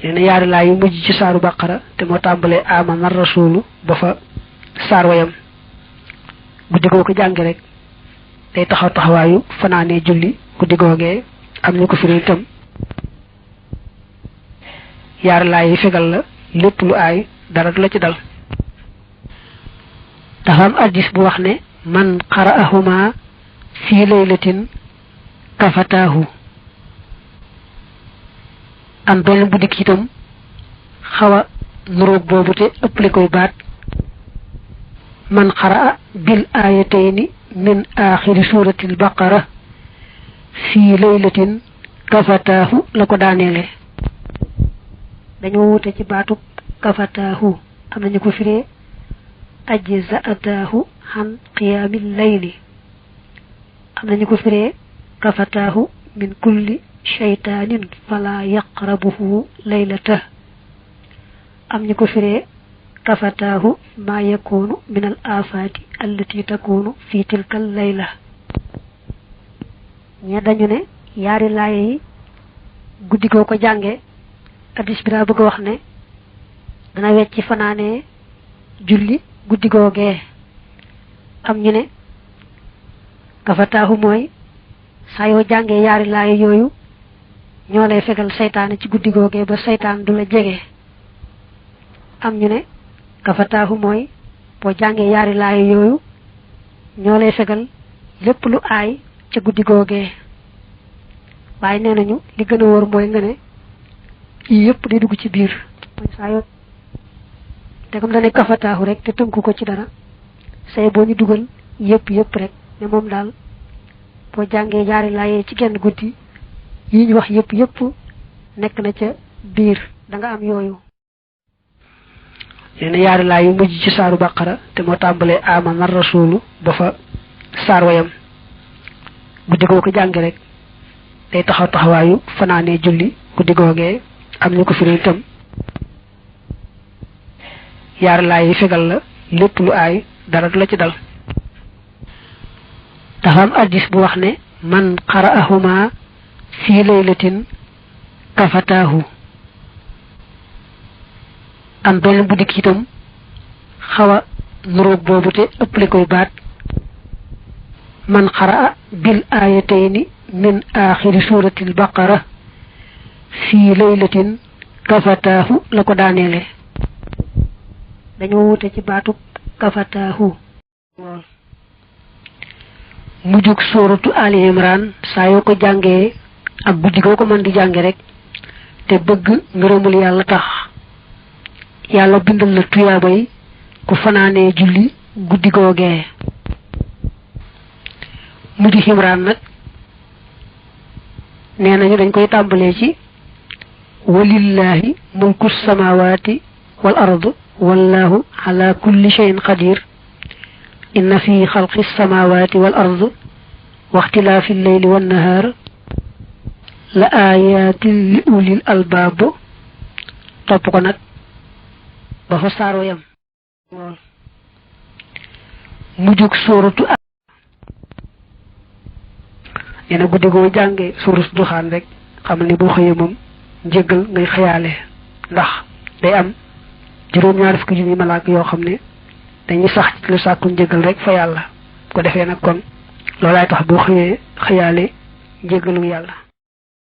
neena yaari la yu mujj ci saaru baqara te mo tambale amana rasulu ba fa saar wayam guddi goo ko jàngi rek day taxaw taxawaayu fanaane julli guddi googee am ñu ko firi itam yaar laay fegal la lépp lu aay dara du la ci dal dafa am hadis bu wax ne man qara'ahuma fi laylatin kafatahu am benn bu dikk itam xawa nuroog boobu te ëppale koy baat من قرأ بالآيتين من آخر سورة البقرة في ليلة كفتاه لكو دانيلي dañu wuté ci baatu kafatahu amna ñu ko firé ajza'atahu han qiyamil layli amna ñu ko firé kafatahu min kulli shaytanin fala yaqrabuhu laylata am ñu ko firé كفتاه ما يكون من الآفات التي تكون في تلك الليلة ñe dañu ne yaari laay guddi ko jànge hadis bi da bëgg wax ne dana wecc fanaane julli guddi googee am ñu ne kafataahu mooy saa yoo jàngee yaari laay yooyu ñoo lay fegal seytaane ci guddi googee ba seytaan du la jege am ñu ne kafatahu moy bo jangé yaari laay yoyu ñolay fegal lepp lu ay ci guddi googé waye nenañu li gëna wor moy nga né yépp di dugg ci biir moy sa yo té comme dañé kafatahu rek té tënku ko ci dara say bo ñu duggal yépp rek né mom dal bo jangé yaari laay ci genn guddi yi ñu wax yépp nek na ca biir da nga am yoyu neena yaari la yu mujj ci saaru baqara te mo tambale amana rasulu ba fa saar wayam guddi goo ko jàngi rek day taxaw taxawaayu fanaane julli guddi googee am ñu ko firi itam yaari la yi fegal la lépp lu aay dara du la ci dal dafa am hadis bu wax ne man qara'ahuma fi laylatin kafatahu am benn bu dikk itam xawa nuroog boobu te ëppale koy baat man qara'a bil ayatayni min aaxiri surati al-baqara fi laylatin kafatahu lako daaneele dañu wuté ci baatu kafatahu mujjuk suratu ali imran saa yoo ko jàngee ak guddi goo ko mën di jànge rek te bëgg ngërëmul yàlla tax yàlla bindal la tuyaabay ku fanaane julli guddi googee mujju imran nag nee nañu dañ koy tàmbalee ci walillahi mulku samawati wal ardu wallahu ala kulli shay'in qadir inna fi khalqi samawati wal ardu wa ikhtilafi al-layli wan nahar la ayatin li ulil albab top ko nak ba fa saaro yam mujjuk suratu ena guddi go jànge surus duxaan rek xam ni boo xëyee moom njëggal ngay xayaale ndax day am juróom ñaar fukki junni malaaka yoo xam ne dañuy sax ci lu sàkku njëggal rek fa yàlla ko defee nag kon loolaay tax boo xëyee xayaale njëggalu yàlla